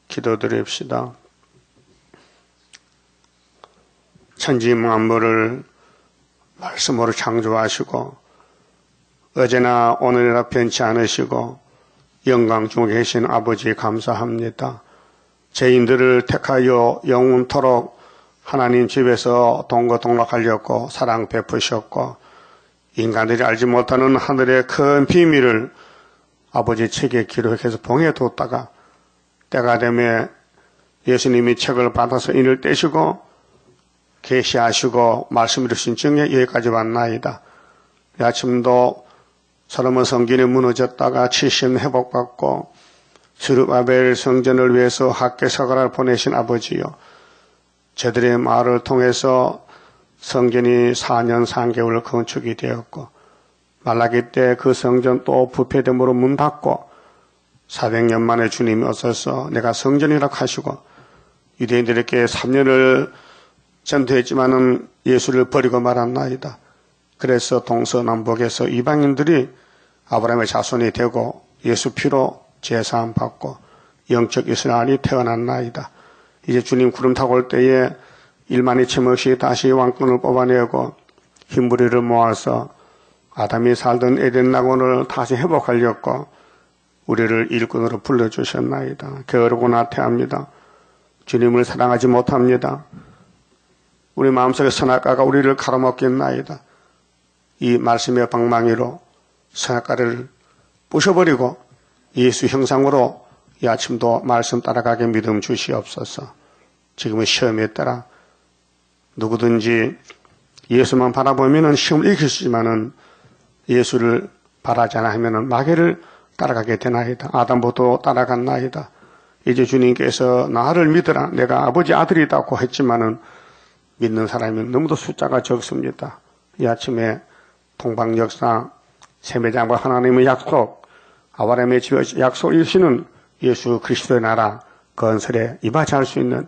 기도드립시다. 천지 만물을 말씀으로 창조하시고 어제나 오늘이나 변치 않으시고 영광 중에 계신 아버지 감사합니다. 죄인들을 택하여 영원토록 하나님 집에서 동거동락하려고 사랑 베푸셨고 인간들이 알지 못하는 하늘의 큰 비밀을 아버지 책에 기록해서 봉에 뒀다가 때가 되면 예수님이 책을 받아서 인을 떼시고 계시하시고 말씀 이루신 증에 여기까지 왔나이다. 이 아침도 솔로몬 성전이 무너졌다가 70년 회복받고 스룹바벨 성전을 위해서 학개서가를 보내신 아버지요, 저들의 말을 통해서 성전이 4년 3개월 건축이 되었고 말라기 때 그 성전 또 부패됨으로 문 닫고 400년 만에 주님이 오셔서 내가 성전이라고 하시고 유대인들에게 3년을 전도했지만은 예수를 버리고 말았나이다. 그래서 동서남북에서 이방인들이 아브라함의 자손이 되고 예수 피로 제사함 받고 영적 이스라엘이 태어났나이다. 이제 주님 구름 타고 올 때에 일만이 침없이 다시 왕권을 뽑아내고 흰부리를 모아서 아담이 살던 에덴 낙원을 다시 회복하려고 우리를 일꾼으로 불러주셨나이다. 게으르고 나태합니다. 주님을 사랑하지 못합니다. 우리 마음속에 선악과가 우리를 가로막겠나이다. 이 말씀의 방망이로 선악과를 부셔버리고 예수 형상으로 이 아침도 말씀 따라가게 믿음 주시옵소서. 지금은 시험에 따라 누구든지 예수만 바라보면 시험을 이길 수 있지만은 예수를 바라지 않아 하면 마귀를 따라가게 되나이다. 아담부터 따라갔나이다. 이제 주님께서 나를 믿으라, 내가 아버지 아들이라고 했지만은 믿는 사람이 너무도 숫자가 적습니다. 이 아침에 동방역사 세매장과 하나님의 약속, 아브라함의 약속 이루시는 예수 그리스도의 나라 건설에 이바지할 수 있는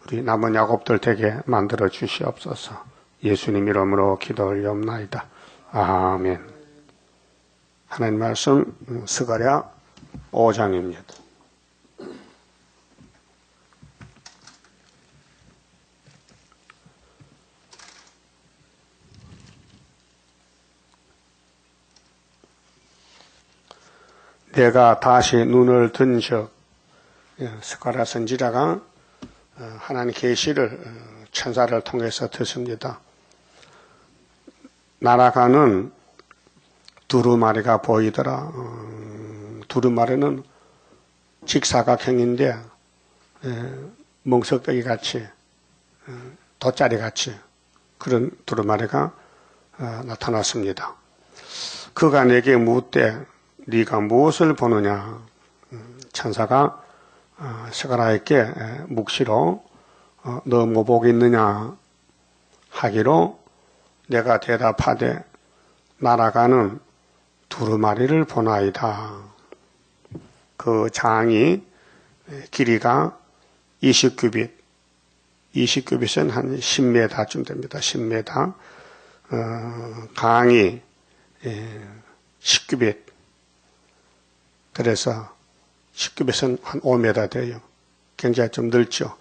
우리 남은 야곱들 되게 만들어 주시옵소서. 예수님 이름으로 기도 올리옵나이다. 아멘. 하나님 말씀 스가랴 5장입니다. 내가 다시 눈을 든적, 스가랴 선지자가 하나님 계시를 천사를 통해서 듣습니다. 날아가는 두루마리가 보이더라. 두루마리는 직사각형인데 멍석대기 같이 돗자리 같이 그런 두루마리가 나타났습니다. 그가 내게 묻되 네가 무엇을 보느냐? 천사가 스가랴에게 묵시로 너 뭐 보겠느냐 하기로 내가 대답하되 날아가는 두루마리를 보나이다. 그 장이 길이가 20규빗, 20규빗은 한 10m쯤 됩니다. 10m. 강이 10규빗. 그래서 10규빗은 한 5m 돼요. 굉장히 좀 넓죠.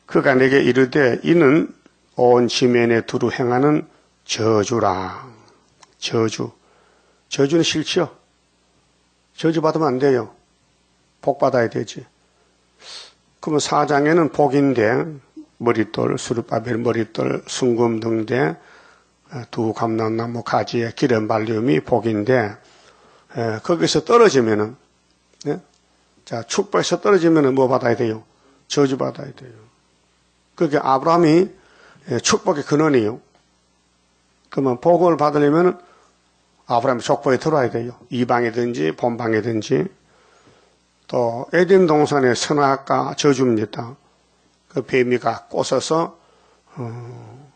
그가 내게 이르되 이는 온 지면에 두루 행하는 저주라. 저주. 저주는 싫지요. 저주 받으면 안 돼요. 복 받아야 되지. 그러면 4장에는 복인데 머릿돌, 스룹바벨 머릿돌, 순금등대, 두 감람나무 가지에 기름 발림이 복인데 거기서 떨어지면은 자 축복에서 떨어지면은 뭐 받아야 돼요? 저주 받아야 돼요. 그게 아브라함이 축복의 근원이에요. 그러면 복을 받으려면 아브라함의 족보에 들어와야 돼요. 이방이든지 본방이든지. 또 에덴 동산의 선악과 저주입니다. 그 뱀이가 꼬셔서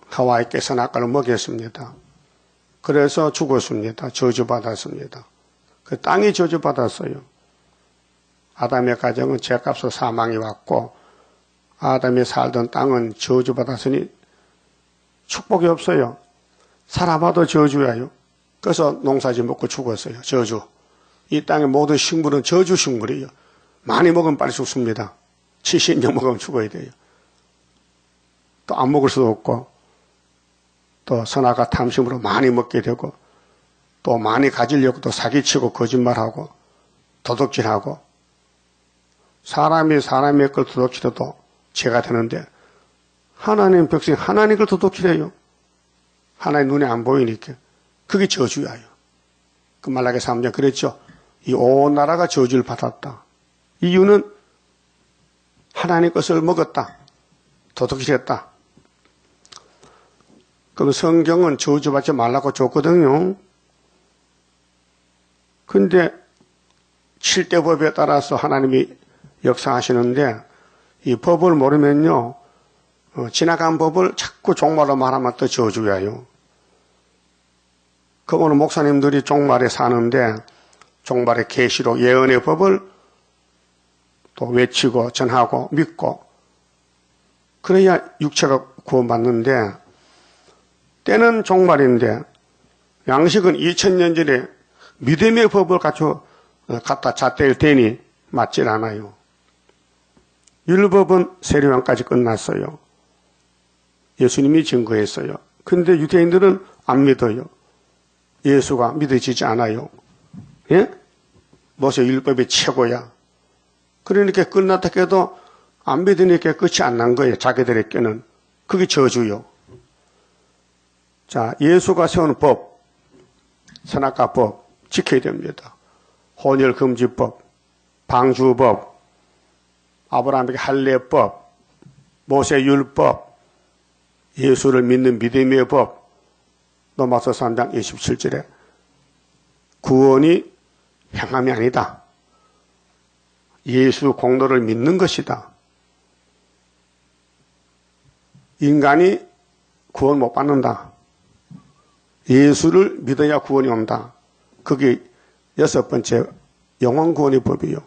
하와에게 선악과를 먹였습니다. 그래서 죽었습니다. 저주받았습니다. 그 땅이 저주받았어요. 아담의 가정은 죄값으로 사망이 왔고 아담이 살던 땅은 저주받았으니 축복이 없어요. 살아봐도 저주예요. 그래서 농사지 먹고 죽었어요. 저주. 이 땅의 모든 식물은 저주 식물이에요. 많이 먹으면 빨리 죽습니다. 70년 먹으면 죽어야 돼요. 또 안 먹을 수도 없고, 또 선악과 탐심으로 많이 먹게 되고, 또 많이 가지려고 또 사기치고 거짓말하고 도둑질하고, 사람이 사람의 걸 도둑질해도 죄가 되는데 하나님 백성 하나님 걸 도둑질해요. 하나님 눈에 안 보이니까. 그게 저주야요. 그 말라기 3장 그랬죠. 이 온 나라가 저주를 받았다. 이유는 하나님 것을 먹었다. 도둑질했다. 그럼 성경은 저주받지 말라고 줬거든요. 근데 7대 법에 따라서 하나님이 역사하시는데 이 법을 모르면요. 지나간 법을 자꾸 종말로 말하면 또 저주야요. 그 오늘 목사님들이 종말에 사는데 종말의 계시록 예언의 법을 또 외치고 전하고 믿고 그래야 육체가 구원받는데 때는 종말인데 양식은 2000년 전에 믿음의 법을 갖다 잣대일 테니 맞질 않아요. 율법은 세례요한까지 끝났어요. 예수님이 증거했어요. 근데 유대인들은 안 믿어요. 예수가 믿어지지 않아요. 예? 모세 율법이 최고야. 그러니까 끝났다 해도 안 믿으니까 끝이 안 난 거예요. 자기들에게는. 그게 저주요. 자, 예수가 세운 법, 선악과 법 지켜야 됩니다. 혼혈금지법, 방주법, 아브라함에게 할례법, 모세율법, 예수를 믿는 믿음의 법, 로마서 3장 27절에 구원이 행함이 아니다. 예수 공로를 믿는 것이다. 인간이 구원 못 받는다. 예수를 믿어야 구원이 온다. 그게 6번째 영원 구원의 법이요.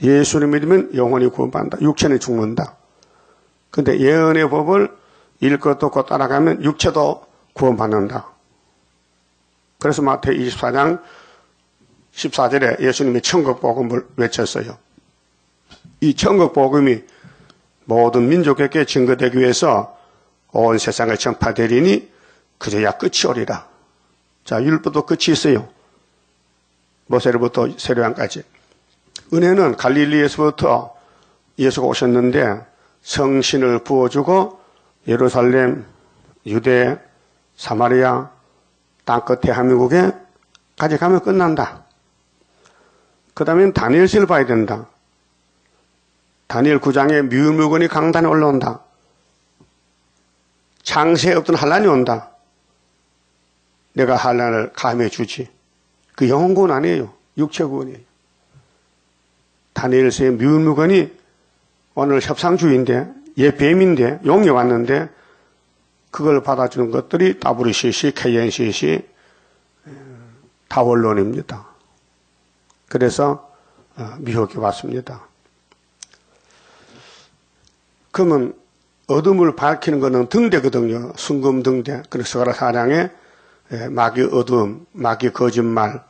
예수를 믿으면 영원히 구원받는다. 육체는 죽는다. 근데 예언의 법을 읽고 듣고 따라가면 육체도 구원받는다. 그래서 마태복음 24장 14절에 예수님이 천국복음을 외쳤어요. 이 천국복음이 모든 민족에게 증거되기 위해서 온 세상을 전파되리니 그제야 끝이 오리라. 자, 율법도 끝이 있어요. 모세로부터 세례요한까지. 은혜는 갈릴리에서부터 예수가 오셨는데 성신을 부어주고 예루살렘, 유대, 사마리아, 땅끝 대한민국에 가져가면 끝난다. 그 다음엔 다니엘서를 봐야 된다. 다니엘 9장에 미운 물건이 강단에 올라온다. 창세에 없던 환란이 온다. 내가 환란을 감해 주지. 그 영혼 구원 아니에요. 육체 구원이에요. 다니엘서의 미운 물건이 오늘 협상주의인데 얘 뱀인데 용이 왔는데 그걸 받아주는 것들이 WCC, KNCC, 다원론입니다. 그래서 미혹이 왔습니다. 그러면 어둠을 밝히는 것은 등대거든요. 순금 등대. 그래서 스가랴 4장에 마귀 어둠, 마귀 거짓말,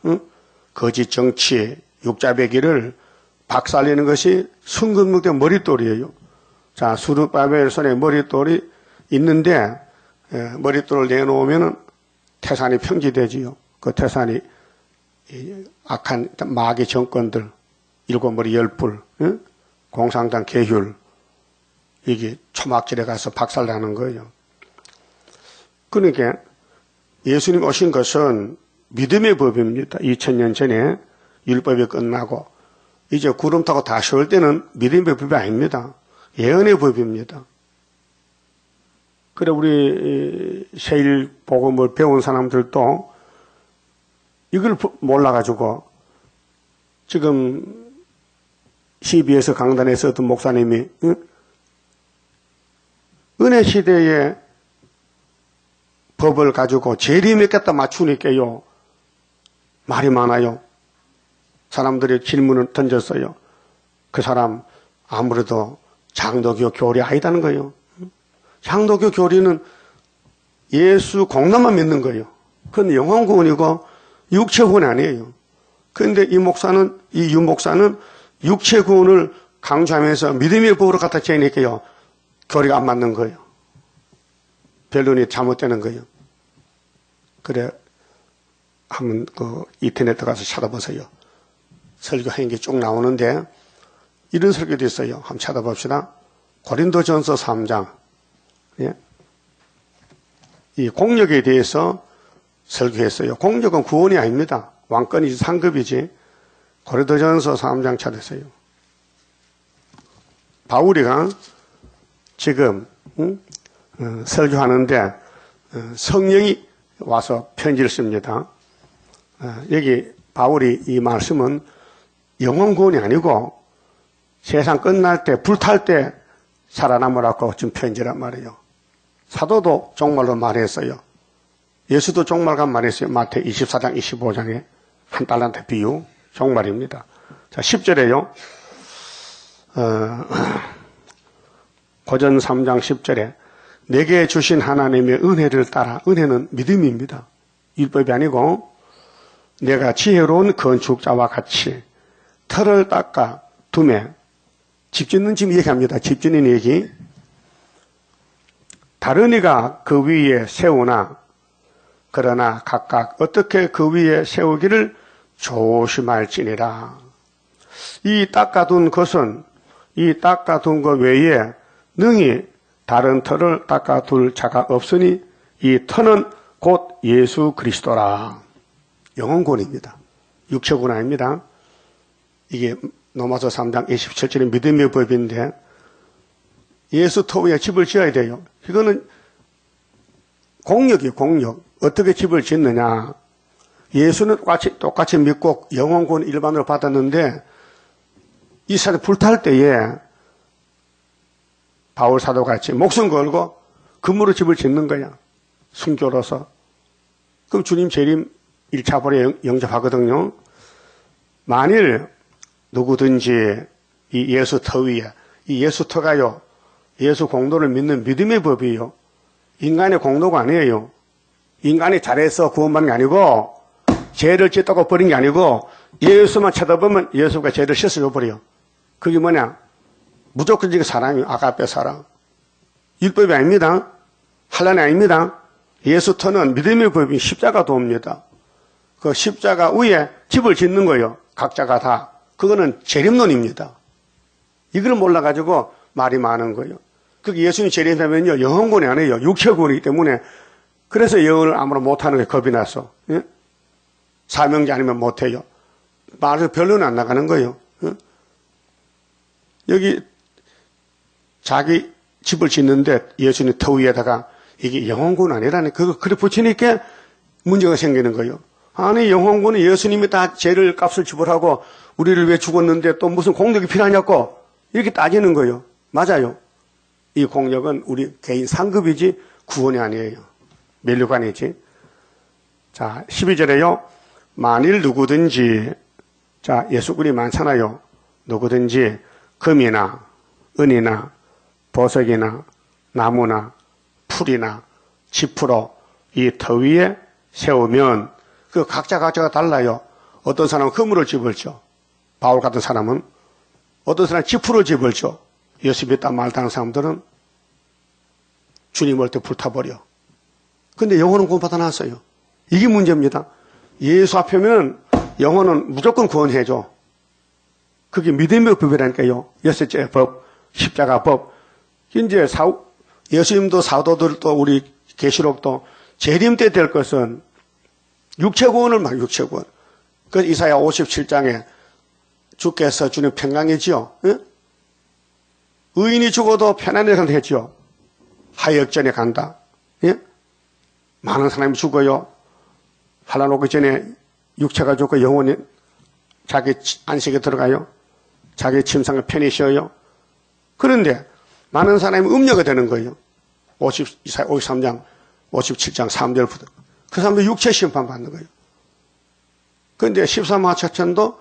거짓 정치, 육자배기를 박살내는 것이 순금 등대 머릿돌이에요. 자, 수르바벨 손에 머릿돌이 있는데 머릿돌을 내놓으면 태산이 평지되지요. 그 태산이 악한 마귀 정권들, 7머리 10불, 공산당 계율, 이게 초막질에 가서 박살나는 거예요. 그러니까 예수님 오신 것은 믿음의 법입니다. 2000년 전에 율법이 끝나고 이제 구름 타고 다시 올 때는 믿음의 법이 아닙니다. 예언의 법입니다. 그래 우리 세일 복음을 배운 사람들도 이걸 몰라가지고 지금 CBS 강단에서 어떤 목사님이 은혜 시대에 법을 가지고 재림했겠다 맞추니까요. 말이 많아요. 사람들이 질문을 던졌어요. 그 사람 아무래도 장로교 교리 아니다는 거예요. 장로교 교리는 예수 공로만 믿는 거예요. 그건 영혼구원이고 육체구원이 아니에요. 그런데 이 목사는, 이 유 목사는 육체 구원을 강조하면서 믿음의 법으로 갖다 재니까요. 교리가 안 맞는 거예요. 변론이 잘못되는 거예요. 그래, 한번 그 인터넷 가서 찾아보세요. 설교하는 게 쭉 나오는데 이런 설교도 있어요. 한번 찾아봅시다. 고린도전서 3장. 예? 이 공력에 대해서 설교했어요. 공력은 구원이 아닙니다. 왕권이지 상급이지. 고린도전서 3장 찾으세요. 바울이가 지금 설교하는데 성령이 와서 편지를 씁니다. 여기 바울이 이 말씀은 영원 구원이 아니고 세상 끝날 때 불탈 때 살아남으라고 지금 편지란 말이에요. 사도도 종말로 말했어요. 예수도 종말간 말했어요. 마태 24장 25장에 한 달란트 비유 종말입니다. 자, 10절에요. 고전 3장 10절에 내게 주신 하나님의 은혜를 따라, 은혜는 믿음입니다. 율법이 아니고 내가 지혜로운 건축자와 같이 터를 닦아 두매, 집 짓는 집 얘기합니다. 집 짓는 얘기. 다른 이가 그 위에 세우나 그러나 각각 어떻게 그 위에 세우기를 조심할지니라. 이 닦아둔 것은 이 닦아둔 것 외에 능히 다른 터를 닦아둘 자가 없으니 이 터는 곧 예수 그리스도라. 영혼권입니다. 육체권 아닙니다. 이게 로마서 3장 27절의 믿음의 법인데 예수 터 위에 집을 지어야 돼요. 이거는 공력이에요. 공력. 어떻게 집을 짓느냐. 예수는 똑같이 믿고 영혼권 일반으로 받았는데 이 사람 불탈 때에 바울 사도같이 목숨 걸고 금으로 집을 짓는 거야. 순교로서. 그럼 주님 재림 1차 벌에 영접하거든요. 만일 누구든지 이 예수 터 위에, 이 예수 터가요, 예수 공로를 믿는 믿음의 법이에요. 인간의 공로가 아니에요. 인간이 잘해서 구원받는 게 아니고 죄를 짓다고 버린 게 아니고 예수만 쳐다보면 예수가 죄를 씻어줘 버려요. 그게 뭐냐? 무조건적인 사랑이에요. 아가페 사랑. 율법이 아닙니다. 환란이 아닙니다. 예수 터는 믿음의 법이 십자가 도입니다. 그 십자가 위에 집을 짓는 거예요. 각자가 다. 그거는 재림론입니다. 이걸 몰라가지고 말이 많은 거예요. 그게 예수님 재림하면요, 영혼권이 아니에요. 육체권이기 때문에. 그래서 영혼을 아무나 못하는 게 겁이 나서. 예? 사명자 아니면 못해요. 말을 별로는 안 나가는 거예요. 예? 여기 자기 집을 짓는데 예수님 터 위에다가 이게 영혼권 아니라니. 그거 그래 붙이니까 문제가 생기는 거예요. 아니, 영혼권은 예수님이 다 죄를 값을 지불하고 우리를 왜 죽었는데 또 무슨 공력이 필요하냐고 이렇게 따지는 거예요. 맞아요. 이 공력은 우리 개인 상급이지 구원이 아니에요. 면류관이지. 자, 12절에요. 만일 누구든지, 자, 예수군이 많잖아요. 누구든지 금이나 은이나 보석이나 나무나 풀이나 지푸로 이 터 위에 세우면 그 각자가 달라요. 어떤 사람은 금으로 집을 져. 바울 같은 사람은. 어떤 사람은 지푸로 집을 져. 예수 믿다 말다는 사람들은 주님 올 때 불타버려. 근데 영혼은 구원받아 놨어요. 이게 문제입니다. 예수 앞에면 영혼은 무조건 구원해줘. 그게 믿음의 법이라니까요. 여섯째 법, 십자가 법. 이제 예수님도 사도들도 우리 계시록도 재림 때 될 것은 육체구원을 말 육체구원. 그 이사야 57장에 주께서 주는 평강이지요. 예? 의인이 죽어도 편안히 간다 했죠. 하역전에 간다. 예? 많은 사람이 죽어요. 환난 오기 전에 육체가 죽고 영혼이 자기 안식에 들어가요. 자기 침상에 편히 쉬어요. 그런데 많은 사람이 음녀가 되는 거예요. 이사야 53장, 57장 3절부터. 그 사람도 육체 심판 받는 거예요. 그런데 13하차천도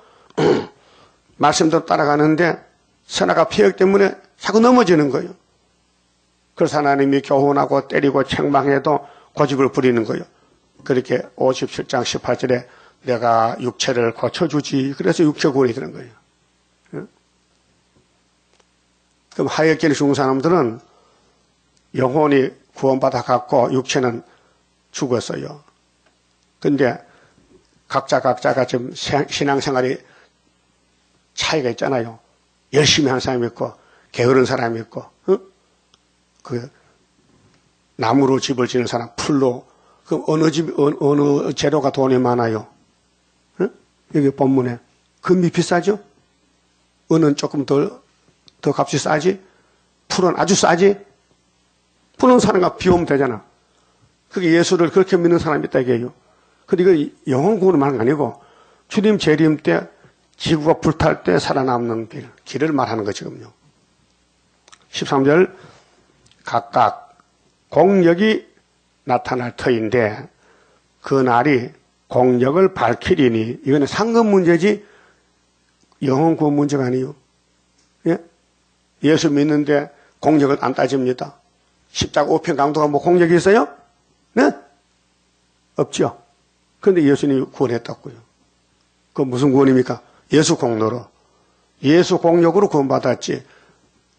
말씀대로 따라가는데 선악과 폐역 때문에 자꾸 넘어지는 거예요. 그래서 하나님이 교훈하고 때리고 책망해도 고집을 부리는 거예요. 그렇게 57장 18절에 내가 육체를 고쳐주지. 그래서 육체 구원이 되는 거예요. 그럼 하역길에 죽은 사람들은 영혼이 구원받아 갖고 육체는 죽었어요. 근데 각자가 좀 신앙생활이 차이가 있잖아요. 열심히 하는 사람이 있고 게으른 사람이 있고, 그 나무로 집을 지는 사람, 풀로. 그럼 어느 재료가 돈이 많아요? 여기 본문에 금이 비싸죠? 은은 조금 더 값이 싸지? 풀은 아주 싸지? 풀은 사람과 비우면 되잖아. 그게 예수를 그렇게 믿는 사람이 있다 이게요. 근데 이거 영혼 구원을 말하는 거 아니고 주님 재림 때 지구가 불탈 때 살아남는 길을 말하는 거 지금요. 13절 각각 공력이 나타날 터인데 그 날이 공력을 밝히리니 이거는 상급 문제지 영혼 구원 문제가 아니에요. 예? 예수 믿는데 공력을 안 따집니다. 십자가 우편 강도가 뭐 공력이 있어요? 네? 없죠. 그런데 예수님이 구원했다고요. 그 무슨 구원입니까? 예수 공로로. 예수 공력으로 구원받았지.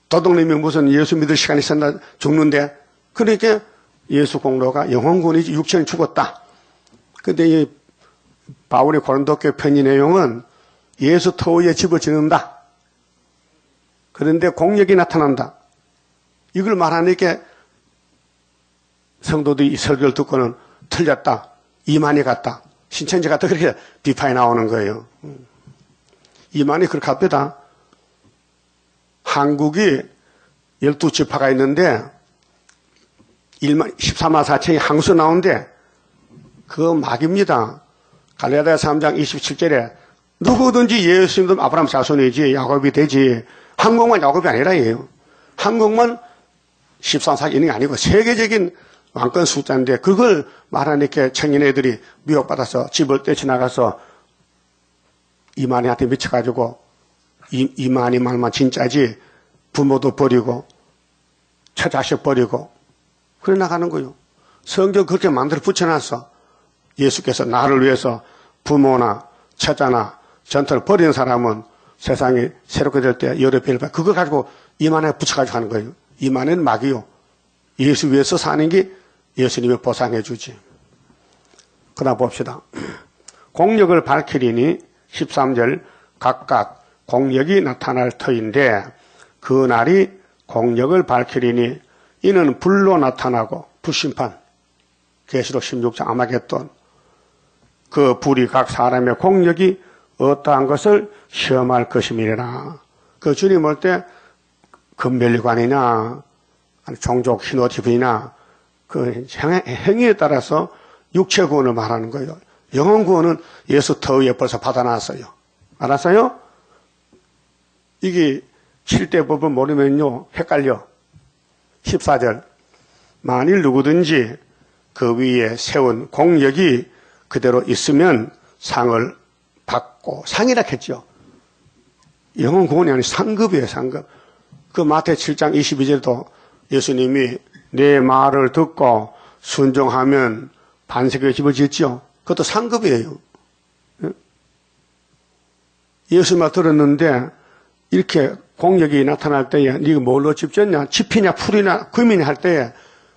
도둑님이 무슨 예수 믿을 시간이 있었나 죽는데 그러니까 예수 공로가 영혼 구원이지 육체는 죽었다. 근데 이 바울이 고린도교회 편지 내용은 예수 터위에 집을 짓는다. 그런데 공력이 나타난다. 이걸 말하니까 성도들이 이 설교를 듣고는 틀렸다. 이만희 같다. 신천지 같다. 그렇게 비판이 나오는 거예요. 이만희 그렇게 합니다. 한국이 12지파가 있는데 14만 4천이 항수 나오는데 그거 막입니다. 갈라디아 3장 27절에 누구든지 예수 믿으면 아브라함 자손이지 야곱이 되지. 한국만 야곱이 아니라 예요. 한국만 13사기 있는 게 아니고 세계적인 왕권 숫자인데 그걸 말하니까 청년애들이 미혹받아서 집을 떼쳐나가서 이만희한테 미쳐가지고 이만희 말만 진짜지 부모도 버리고 처자식 버리고 그래 나가는 거요. 성경 그렇게 만들어 붙여놨어. 예수께서 나를 위해서 부모나 처자나 전터를 버리는 사람은 세상이 새롭게 될 때 여러 배를 받아. 그거 가지고 이만에 붙여가지고 하는 거예요. 이만은 막이요. 예수 위해서 사는 게 예수님이 보상해 주지. 그러나 봅시다. 공력을 밝히리니 13절 각각 공력이 나타날 터인데 그 날이 공력을 밝히리니 이는 불로 나타나고 불심판 계시록 16장 아마겟돈 그 불이 각 사람의 공력이 어떠한 것을 시험할 것임이라. 그 주님 올 때 금멸관이냐 종족 흰옷 입으냐 그 행위에 따라서 육체 구원을 말하는 거예요. 영혼 구원은 예수 터위에 벌써 받아놨어요. 알았어요? 이게 7대 법을 모르면요 헷갈려. 14절 만일 누구든지 그 위에 세운 공력이 그대로 있으면 상을 받고 상이라 했죠. 영혼 구원이 아니라 상급이에요. 상급. 그 마태 7장 22절도 예수님이 내 말을 듣고 순종하면 반석에 집을 짓죠. 그것도 상급이에요. 예수 말 들었는데 이렇게 공력이 나타날 때에 네가 뭘로 집 짓냐? 짚이냐 풀이냐 금이냐 할 때에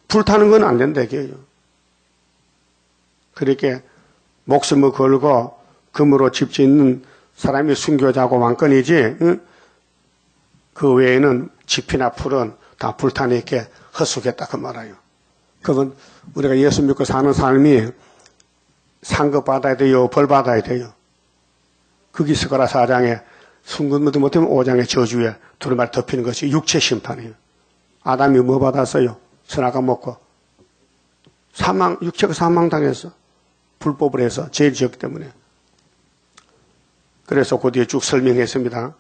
불타는 건 안 된다 이게요. 그렇게 목숨을 걸고 금으로 집 짓는 사람이 순교자고 왕권이지 그 외에는 짚이나 풀은 다 불타니까 헛수겠다 그 말이에요. 그건 우리가 예수 믿고 사는 삶이 상급 받아야 돼요? 벌 받아야 돼요? 그게 스가랴 4장에 순금도 못하면 5장의 저주에 두루마리 덮이는 것이 육체 심판이에요. 아담이 뭐 받았어요? 선악과 먹고 사망, 육체가 사망당했어. 불법을 해서 죄를 지었기 때문에. 그래서 그 뒤에 쭉 설명했습니다.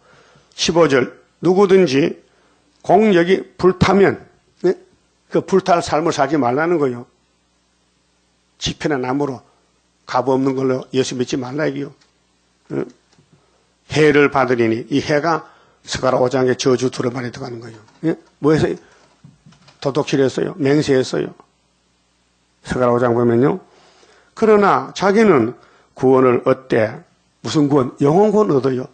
15절 누구든지 공력이 불타면 그 불탈 삶을 살지 말라는 거예요. 지피나 나무로 값 없는 걸로 예수 믿지 말라 이게요. 해를 받으리니 이 해가 스가랴 5장의 저주 두루마리에 들어가는 거예요. 뭐 해서 도둑질했어요? 맹세했어요. 스가랴 5장 보면요. 그러나 자기는 구원을 얻되 무슨 구원? 영혼 구원 얻어요.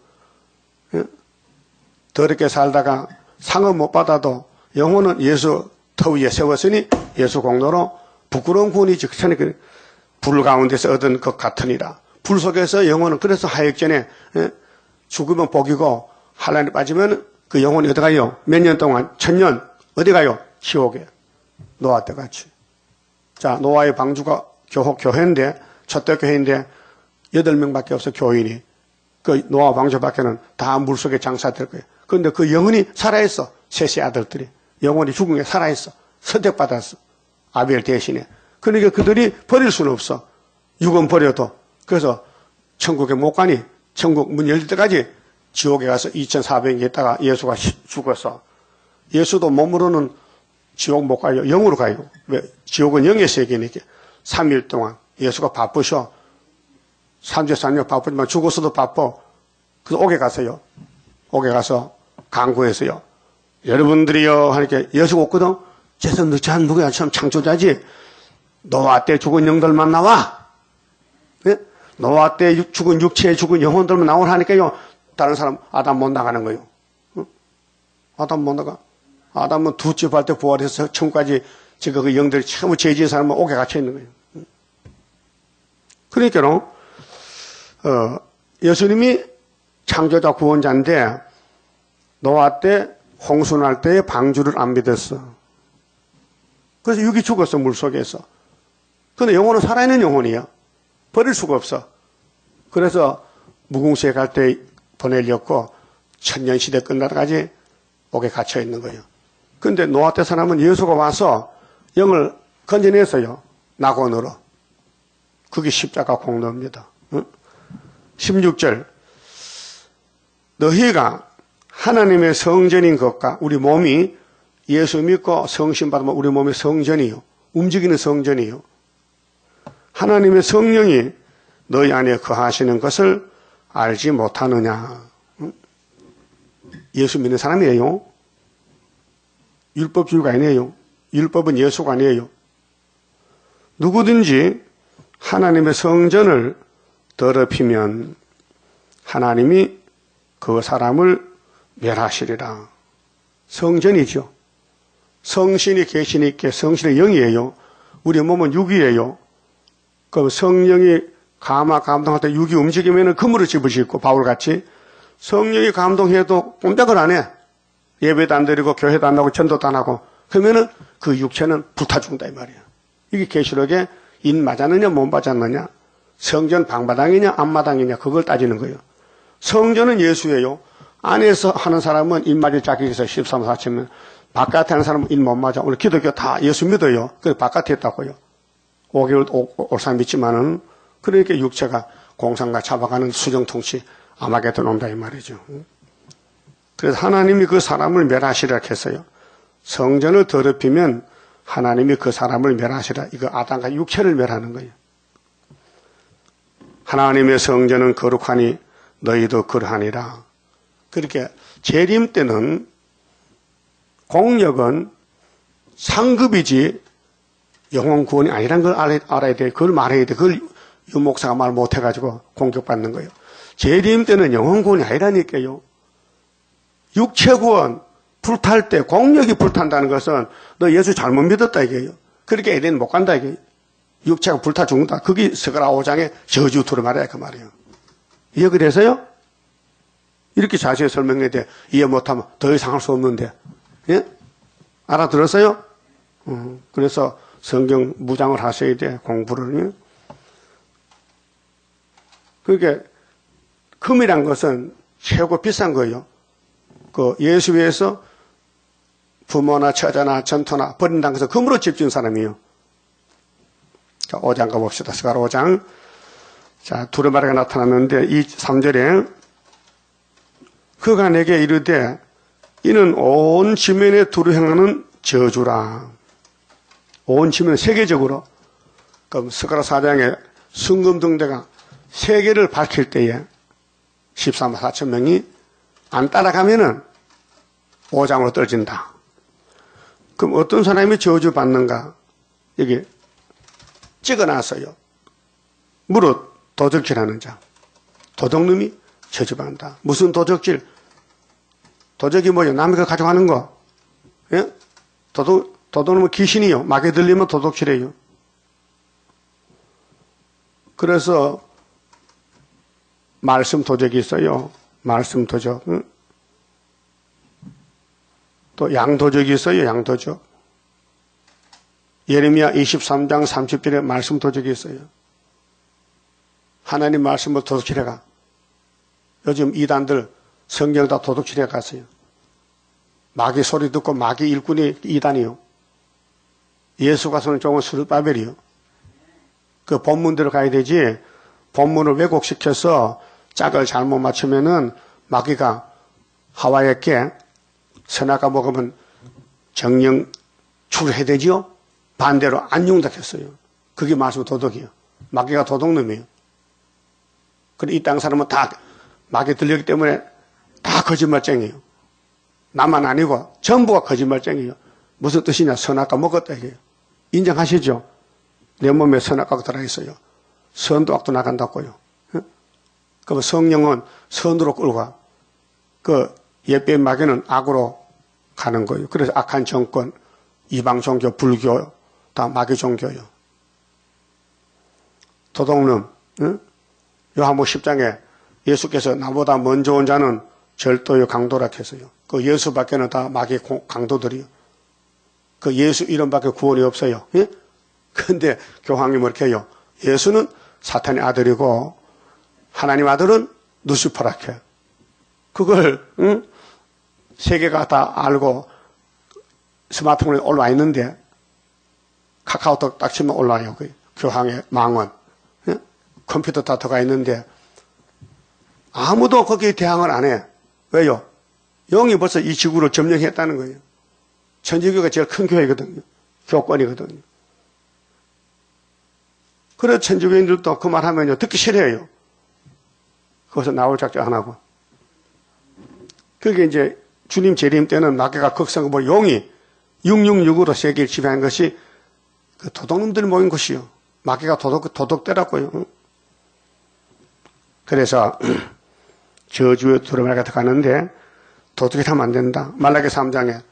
더럽게 살다가 상은 못 받아도 영혼은 예수 터 위에 세웠으니 예수 공로로 부끄러운 구원이지. 그러니까 불 가운데서 얻은 것 같으니라. 불 속에서 영혼은 그래서 하역전에 죽으면 복이고 환란에 빠지면 그 영혼이 어디 가요? 몇 년 동안 1000년 어디 가요? 지옥에. 노아 때 같이. 자, 노아의 방주가 교회인데 초대교회인데 8명밖에 없어 교인이. 그 노아 방주 밖에는 다 물속에 장사될 거예요. 그런데 그 영혼이 살아있어. 셋의 아들들이. 영혼이 죽은 게 살아있어. 선택받았어. 아벨 대신에. 그러니까 그들이 버릴 수는 없어. 육은 버려도. 그래서 천국에 못 가니 천국 문 열릴 때까지 지옥에 가서 2400년 있다가 예수가 죽어서 예수도 몸으로는 지옥 못 가요. 영으로 가요. 왜? 지옥은 영의 세계니까. 3일 동안 예수가 바쁘셔. 3주 3년 바쁘지만 죽어서도 바빠. 그래서 옥에 가서요. 옥에 가서 강구해서요. 여러분들이요 하니까 예수가 없거든. 쟤서 너참 누구야? 참 창조자지. 노아 때 죽은 영들만 나와. 네? 노아 때 죽은 육체에 죽은 영혼들만 나오라 하니까요. 다른 사람 아담 못 나가는 거예요. 응? 아담 못 나가. 아담은 두 집 할 때 부활해서 천국까지 지금 그 영들이 전부 죄 지은 사람은 옥에 갇혀 있는 거예요. 응? 그러니까는 예수님이 창조자 구원자인데 노아 때 홍수 날 때의 방주를 안 믿었어. 그래서 육이 죽었어 물속에서. 근데 영혼은 살아있는 영혼이야. 버릴 수가 없어. 그래서 무궁시에 갈 때 보내려고 천년시대 끝나까지 옥에 갇혀 있는 거예요. 근데 노아 때 사람은 예수가 와서 영을 건져냈어요. 낙원으로. 그게 십자가 공로입니다. 응? 16절 너희가 하나님의 성전인 것과 우리 몸이 예수 믿고 성신 받으면 우리 몸의 성전이요. 움직이는 성전이요. 하나님의 성령이 너희 안에 거하시는 것을 알지 못하느냐. 응? 예수 믿는 사람이에요. 율법주의가 아니에요. 율법은 예수가 아니에요. 누구든지 하나님의 성전을 더럽히면 하나님이 그 사람을 멸하시리라. 성전이죠. 성신이 계시니까 성신의 영이에요. 우리 몸은 육이에요. 그럼 성령이 감동할 때 육이 움직이면 그물을 집으시고 바울같이 성령이 감동해도 꼼짝을 안 해. 예배도 안 드리고 교회도 안 하고 전도도 안 하고 그러면은 그 육체는 불타 죽는다 이 말이야. 이게 계시록에 인 맞았느냐 못 맞았느냐 성전 방마당이냐 앞마당이냐 그걸 따지는 거예요. 성전은 예수예요. 안에서 하는 사람은 인 맞을 자격이 있어 13, 14면 바깥에 하는 사람은 인 못 맞아. 오늘 기독교 다 예수 믿어요. 그래서 바깥에 했다고요. 5개월 올 사람 믿지만은 그러니까 육체가 공상과 잡아가는 수정통치 아마겟돈 온다 이 말이죠. 그래서 하나님이 그 사람을 멸하시라 했어요. 성전을 더럽히면 하나님이 그 사람을 멸하시라. 이거 아담과 육체를 멸하는 거예요. 하나님의 성전은 거룩하니 너희도 그러하니라. 그렇게 재림 때는 공력은 상급이지 영혼 구원이 아니란 걸 알아야 돼. 그걸 말해야 돼. 그걸 유목사가 말 못해가지고 공격받는 거예요. 재림 때는 영혼 구원이 아니라니까요. 육체 구원, 불탈 때 공력이 불탄다는 것은 너 예수 잘못 믿었다 이게요. 그렇게 에덴 못 간다 이게. 육체가 불타 죽는다. 그게 스가랴 5장의 저주 두루마리야 그 말이에요. 이해가 돼서요? 이렇게 자세히 설명해야 돼. 이해 못하면 더 이상 할 수 없는데. 예? 알아들었어요? 그래서 성경 무장을 하셔야 돼. 공부를. 그러니까 금이란 것은 최고 비싼 거예요. 그 예수 위해서 부모나 처자나 전토나 버린다는 것은 금으로 집 지은 사람이에요. 자, 5장 가봅시다. 스가랴 5장. 자, 두루마리가 나타났는데 이 3절에 그가 내게 이르되 이는 온 지면에 두루 행하는 저주라. 온 지면 세계적으로. 그럼 스가랴 4장에 순금등대가 세계를 밝힐 때에 13만 4천 명이 안 따라가면은 5장으로 떨어진다. 그럼 어떤 사람이 저주받는가? 여기 찍어놨어요. 무릇 도적질하는 자. 도둑놈이 저주받는다. 무슨 도적질? 도적이 뭐예요? 남의 거 가져가는 거. 예? 도둑은 뭐 귀신이요. 막에 들리면 도둑질해요. 그래서 말씀 도적이 있어요. 말씀 도적. 응? 또 양도적이 있어요. 양도적. 예레미야 23장 30절에 말씀 도적이 있어요. 하나님 말씀을 도둑질해가. 요즘 이단들 성경 다 도둑질해 갔어요. 마귀 소리 듣고 마귀 일꾼이 이단이요. 예수 가서는 종은 스룹바벨이요. 그 본문대로 가야 되지, 본문을 왜곡시켜서 짝을 잘못 맞추면은 마귀가 하와에게 선악과 먹으면 정령 출해야 되지요? 반대로 안 용답했어요. 그게 말씀 도덕이요. 마귀가 도둑놈이에요. 그래, 이 땅 사람은 다 마귀 들렸기 때문에 다 거짓말쟁이에요. 나만 아니고 전부가 거짓말쟁이에요. 무슨 뜻이냐? 선악과 먹었다 이게요. 인정하시죠? 내 몸에 선악과가 들어있어요. 선도 악도 나간다고요. 그럼 성령은 선으로 끌고 가. 그 옛뱀 마귀는 악으로 가는 거예요. 그래서 악한 정권, 이방 종교, 불교 다 마귀 종교예요. 도둑놈. 요한복음 10장에 예수께서 나보다 먼저 온 자는 절도요 강도라 했어요. 그 예수밖에는 다 마귀 강도들이요. 그 예수 이름밖에 구원이 없어요. 예? 근데 교황이 뭐 이렇게 해요. 예수는 사탄의 아들이고 하나님 아들은 누시퍼라 해. 그걸 세계가 다 알고 스마트폰에 올라와 있는데 카카오톡 딱 치면 올라와요. 그 교황의 망언. 예? 컴퓨터 다 들어가 있는데 아무도 거기에 대항을 안 해. 왜요? 영이 벌써 이 지구를 점령했다는 거예요. 천주교가 제일 큰 교회거든요. 교권이거든요. 그래서 천주교인들도 그 말하면요 듣기 싫어해요. 거기서 나올 작정 안 하고. 그게 이제 주님 재림 때는 마귀가 극성을 용이 666으로 세계를 지배한 것이 그 도둑놈들 모인 것이요. 마귀가 도둑대라고요. 그래서 저주에 들어가게 가는데 도둑이라면 안 된다. 말라기 3장에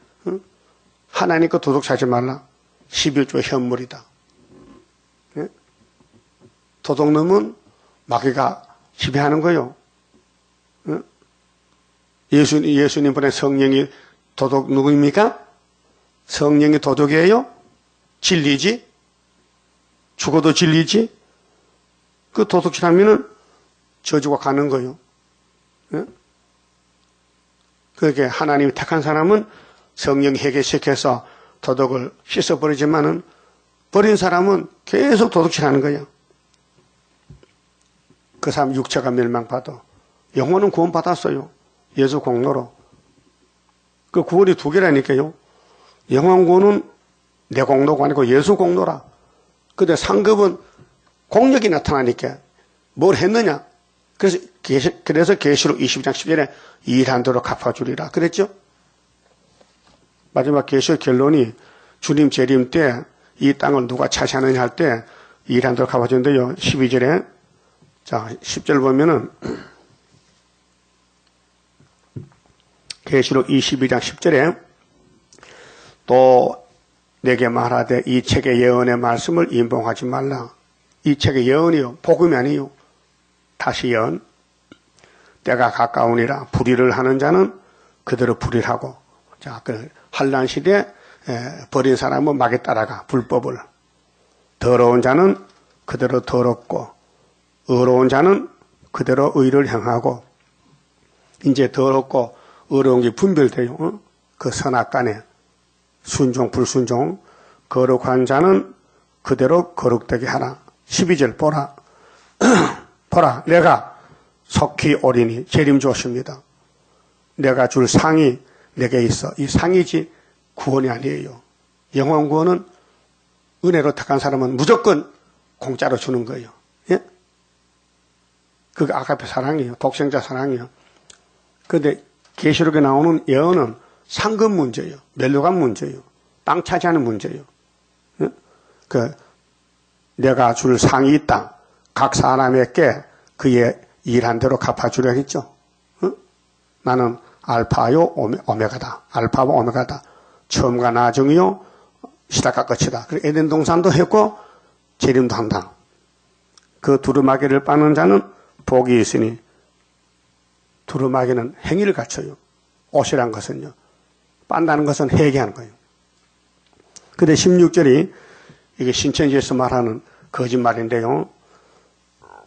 하나님 거 도둑 사지 말라. 11조의 현물이다. 예? 도둑놈은 마귀가 지배하는 거예요. 예? 예수님 보낸 성령이 도둑 누구입니까? 성령이 도둑이에요? 진리지? 죽어도 진리지? 그 도둑질하면은 저주가 가는 거예요. 예? 그렇게 하나님이 택한 사람은 성령 회개시켜서 도둑을 씻어버리지만은 버린 사람은 계속 도둑질하는 거예요. 그 사람 육체가 멸망받아. 영혼은 구원받았어요. 예수 공로로. 그 구원이 두 개라니까요. 영혼 구원은 내 공로가 아니고 예수 공로라. 근데 상급은 공력이 나타나니까 뭘 했느냐. 그래서 계시록 20장 10절에 일한 대로 갚아주리라. 그랬죠? 마지막 계시록 결론이 주님 재림 때 이 땅을 누가 차지하느냐 할 때 일한 대로 갚아주는데요. 12절에 자 10절 보면은 계시록 22장 10절에 또 내게 말하되 이 책의 예언의 말씀을 임봉하지 말라. 이 책의 예언이요. 복음이 아니요. 다시 예언. 때가 가까우니라. 불의를 하는 자는 그대로 불의하고. 자, 그 환난 시대 버린 사람은 막에 따라가. 불법을. 더러운 자는 그대로 더럽고 의로운 자는 그대로 의를 행하고. 이제 더럽고 의로운 게 분별돼요. 그 선악간에 순종 불순종. 거룩한 자는 그대로 거룩되게 하라. 12절 보라. 보라 내가 속히 오리니 재림 좋습니다. 내가 줄 상이 내게 있어. 이 상이지 구원이 아니에요. 영원 구원은 은혜로 택한 사람은 무조건 공짜로 주는 거예요. 예? 그게 아가페 사랑이에요. 독생자 사랑이에요. 그런데 계시록에 나오는 예언은 상급 문제예요. 멸류관 문제예요. 땅 차지하는 문제예요. 예? 내가 줄 상이 있다. 각 사람에게 그의 일한 대로 갚아주려 했죠. 나는 알파요 오메가다. 알파와 오메가다. 처음과 나중이요 시작과 끝이다. 그리고 에덴 동산도 했고 재림도 한다. 그 두루마기를 빠는 자는 복이 있으니 두루마기는 행위를 갖춰요. 옷이란 것은요. 빤다는 것은 회개하는 거예요. 근데 16절이 이게 신천지에서 말하는 거짓말인데요.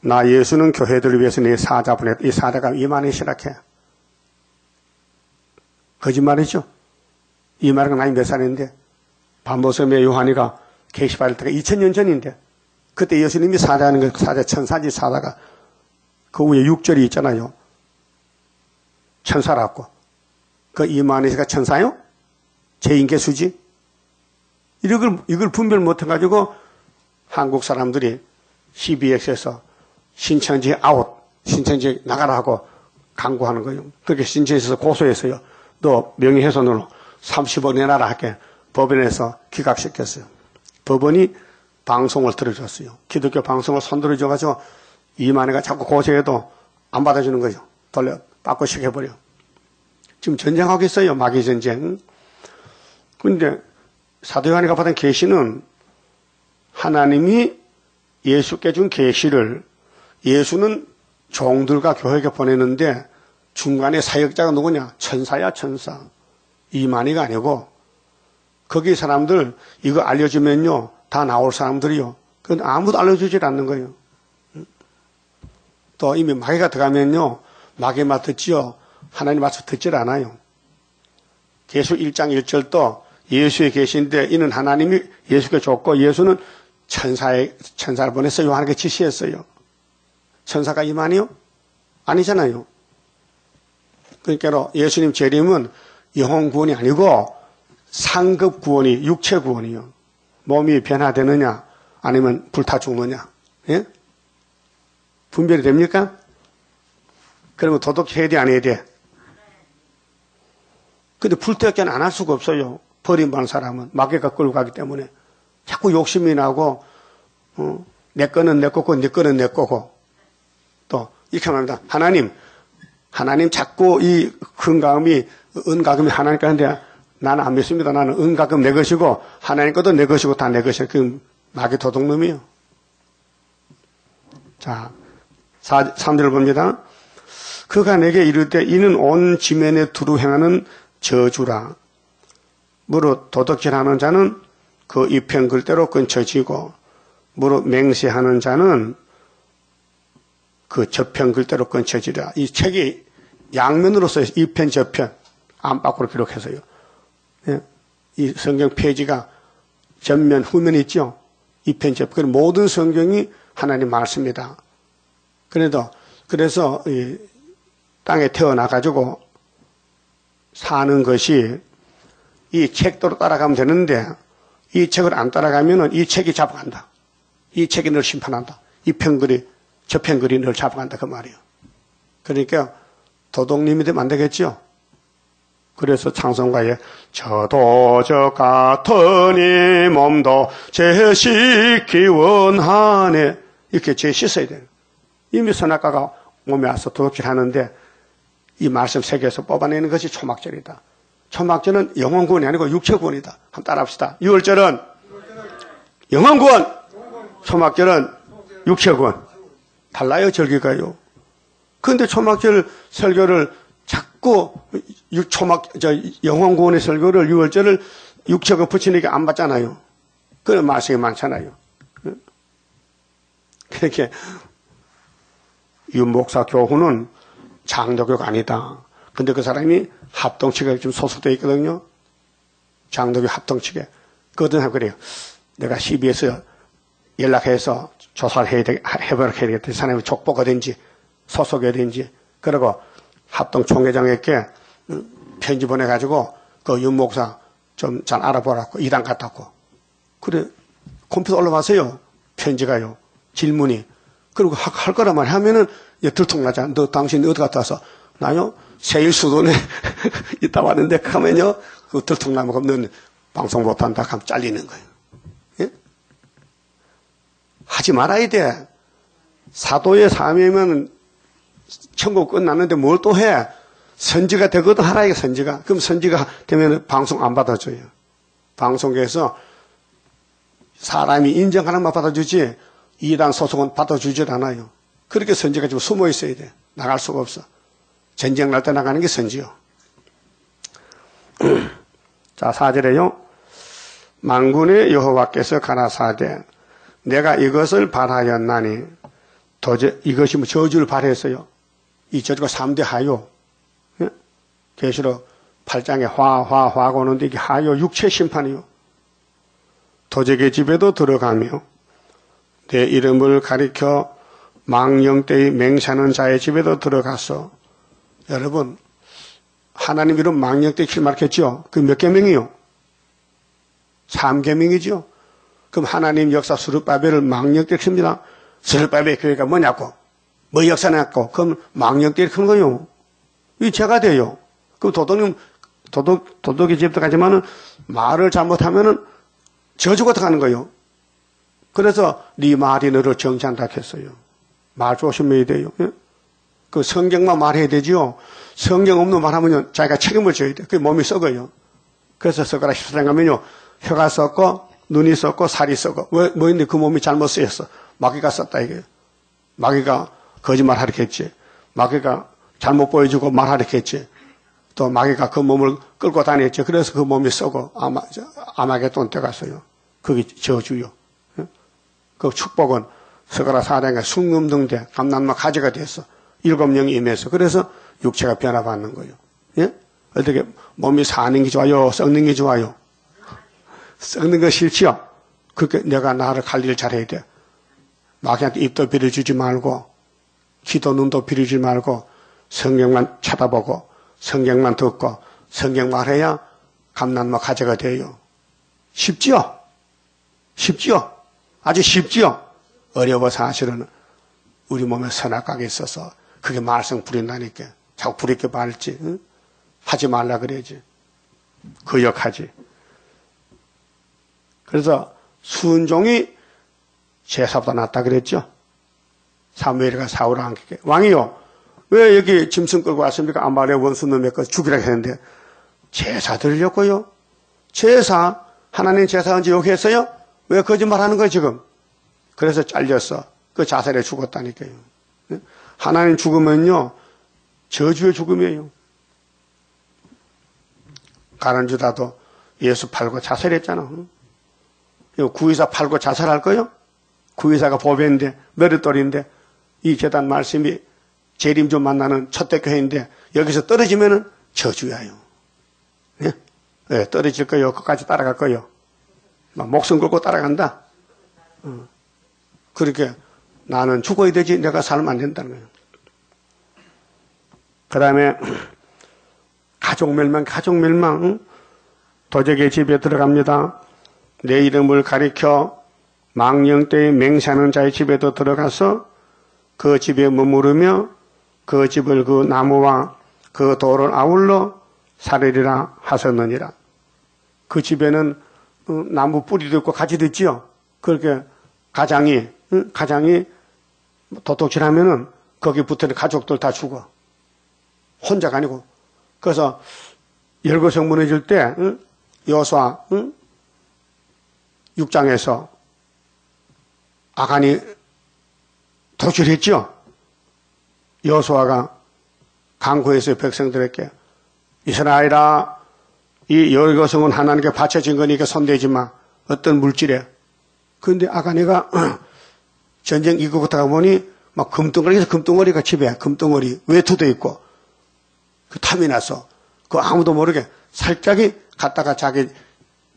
나 예수는 교회들을 위해서 내 사자 보냈다. 이 사자가 이만희 시락해. 거짓말이죠. 이만희가 나이 몇 살인데 반보섬의 요한이가 계시받을 때가 2000년 전인데 그때 예수님이 사자하는 거 사자 천사지 사자가 그 위에 6절이 있잖아요. 천사라고. 그 이만희가 천사요? 제 인계수지? 이걸 분별 못해가지고 한국 사람들이 CBS에서 신천지 아웃, 신천지 나가라 하고 강구하는 거예요. 그렇게 신천지에서 고소했어요. 너 명예훼손으로 30억 내놔라 할게 법원에서 기각시켰어요. 법원이 방송을 들어줬어요. 기독교 방송을 손들어줘가지고 이만희가 자꾸 고소해도 안 받아주는 거죠. 돌려 바꿔시켜버려. 지금 전쟁하고 있어요. 마귀전쟁. 그런데 사도 요한이가 받은 계시는 하나님이 예수께 준 계시를 예수는 종들과 교회에게 보내는데 중간에 사역자가 누구냐? 천사야 천사. 이만희가 아니고 거기 사람들 이거 알려주면요 다 나올 사람들이요. 그건 아무도 알려주질 않는 거예요. 또 이미 마귀가 들어가면요 마귀 맛 듣지요. 하나님 맛을 듣질 않아요. 계수 1장 1절도 예수의 계시인데 이는 하나님이 예수께 줬고 예수는 천사를 보내서 요한에게 지시했어요. 천사가 이만희요? 아니잖아요. 그러니까 예수님 재림은 영혼 구원이 아니고 상급 구원이 육체 구원이요. 몸이 변화되느냐 아니면 불타 죽느냐. 예? 분별이 됩니까? 그러면 도덕해야 돼 안 해야 돼? 근데 불태워는 안 할 수가 없어요. 버림받은 사람은 마귀가 끌고 가기 때문에 자꾸 욕심이 나고 내 거는 내 거고 네 거는 내 거고 또 이렇게 말합니다. 하나님 자꾸 이 은가금이 하나님 거인데 나는 안 믿습니다. 나는 은가금 내 것이고 하나님 것도 내 것이고 다 내 것이에요. 그 마귀 도둑놈이요. 자 3절을 봅니다. 그가 내게 이르되 이는 온 지면에 두루 행하는 저주라. 무릇 도덕질하는 자는 그 입행 글대로 끊쳐지고 무릇 맹세하는 자는 그 저편 글대로 끊쳐지라. 이 책이 양면으로 써요. 이편 저편 안팎으로 기록해서요. 예? 이 성경 페이지가 전면 후면 있죠. 이편 저편 모든 성경이 하나님 말씀이다. 그래서 이 땅에 태어나 가지고 사는 것이 이 책대로 따라가면 되는데 이 책을 안 따라가면은 이 책이 잡아간다. 이 책이 널 심판한다. 이 편글이 저 편글이 널 잡아간다 그 말이에요. 그러니까 도둑님이 되면 안 되겠죠. 그래서 찬송가에 저도 저 같으니 몸도 제식기 원하네 이렇게 제씻어야 돼요. 이미 선악과가 몸에 와서 도둑질하는데 이 말씀 세계에서 뽑아내는 것이 초막절이다. 초막절은 영혼구원이 아니고 육체구원이다. 한번 따라합시다. 6월절은 영혼구원, 초막절은 육체구원. 달라요 절기가요. 그런데 초막절 설교를 자꾸 영혼구원의 설교를 6월절을 육체구 붙이니까 안 받잖아요. 그런 말씀이 많잖아요. 그렇게 윤목사 교훈은 장로교가 아니다. 근데 그 사람이 합동측에 지금 소속되어 있거든요. 장로교 합동측에. 그거든 그래요. 내가 CBS 연락해서 조사를 해보라 해야 되겠다. 이 사람이 족보가든지 소속이 된지. 그리고 합동총회장에게 편지 보내가지고 그 윤목사 좀 잘 알아보라고 이당 갔다고. 그래 컴퓨터 올라와서요. 편지가요. 질문이. 그리고 할 거란 말 하면은 들통나자. 너 당신 어디 갔다 와서 나요? 세일수도네 있다 왔는데 하면요. 그 들통나면 그럼 너는 방송 못한다 하면 잘리는 거예요. 예? 하지 말아야 돼. 사도의 삶이면 천국 끝났는데 뭘 또 해? 선지가 되거든 하라 이게 선지가. 그럼 선지가 되면 방송 안 받아줘요. 방송국에서 사람이 인정하는 것만 받아주지 이단 소송은 받아주질 않아요. 그렇게 선지가 좀 숨어 있어야 돼. 나갈 수가 없어. 전쟁 날 때 나가는 게 선지요. 자, 4절에요. 만군의 여호와께서 가라사대 내가 이것을 바라였나니 이것이 뭐 저주를 바랬어요. 이 저주가 3대 하요. 예? 계시록 8장에 화가 오는데 이게 하요 육체 심판이요. 도적의 집에도 들어가며 내 이름을 가리켜 망령되이 맹세하는 자의 집에도 들어가서 여러분 하나님 이름 망령되이 킬mar했죠. 그 몇 계명이요? 3계명이죠. 그럼 하나님 역사 스룹바벨을 망령되이 킵니다. 스룹바벨 교회가 뭐냐고 뭐 역사냐고 그럼 망령되이 큰 거요. 이 죄가 돼요. 그럼 도덕의 집도 가지만은 말을 잘못하면은 저주가 들어가는 거예요. 그래서 네 말이 너를 정지한다 했어요. 말 조심해야 돼요. 예? 그 성경만 말해야 되지요. 성경 없는 말하면 자기가 책임을 져야 돼. 그 몸이 썩어요. 그래서 썩어라 14장 가면요. 혀가 썩고 눈이 썩고 살이 썩어. 뭐인데 그 몸이 잘못 쓰였어. 마귀가 썼다 이게. 마귀가 거짓말 하랬겠지. 마귀가 잘못 보여주고 말하랬겠지. 또 마귀가 그 몸을 끌고 다녔지. 그래서 그 몸이 썩어. 아마겟돈 때 갔어요. 그게 저주요. 그 축복은 스가랴 4장에 숭금등대 감난마 가지가 됐어. 7영이 임해서. 그래서 육체가 변화받는 거예요. 예? 어떻게 몸이 사는 게 좋아요? 썩는 게 좋아요? 썩는 거 싫지요? 그렇게 내가 나를 관리를 잘해야 돼. 마귀한테 입도 빌어주지 말고 귀도 눈도 빌어주지 말고 성경만 쳐다보고 성경만 듣고 성경 말해야 감난마 가지가 돼요. 쉽지요? 쉽지요? 아주 쉽지요? 어려워 사실은 우리 몸에 선악각이 있어서 그게 말썽 부린다니까. 자꾸 부리게 말지. 응? 하지 말라 그래야지. 거역하지. 그래서 순종이 제사보다 낫다 그랬죠. 사무엘이가 사울을 안기게. 왕이요. 왜 여기 짐승 끌고 왔습니까? 아말의 원수는 몇 거 죽이라 했는데 제사 드리려고요. 제사 하나님 제사 언제 욕했어요? 왜 거짓말하는 거예요 지금? 그래서 잘렸어. 그 자살에 죽었다니까요. 하나님 죽으면요 저주의 죽음이에요. 가룟유다도 예수 팔고 자살했잖아. 구의사 팔고 자살할 거요? 구의사가 보배인데 머릿돌인데 이 재단 말씀이 재림주 만나는 첫대 교회인데 여기서 떨어지면은 저주야요. 네? 네, 떨어질 거요. 끝까지 따라갈 거요. 막 목숨 걸고 따라간다. 그렇게 나는 죽어야 되지 내가 살면 안 된다는 거예요. 그 다음에 가족멸망 도적의 집에 들어갑니다. 내 이름을 가리켜 망령되이 맹세하는 자의 집에도 들어가서 그 집에 머무르며 그 집을 그 나무와 그 돌을 아울러 살리리라 하셨느니라. 그 집에는 나무 뿌리도 있고 가지도 있지요. 그렇게 가장이 도둑질하면은 거기 붙어있는 가족들 다 죽어. 혼자가 아니고. 그래서 열거성 무너질 때 여호수아 6장에서 아간이 도둑질했죠. 여호수아가 강구해서 백성들에게 이스라엘아 이 여리고성은 하나님께 바쳐진 거니까 손대지 마. 어떤 물질에. 그런데 아가네가 전쟁 이거 갔다가 보니 막 금덩어리가 집에 금덩어리 외투도 있고 그 탐이 나서 그 아무도 모르게 살짝이 갔다가 자기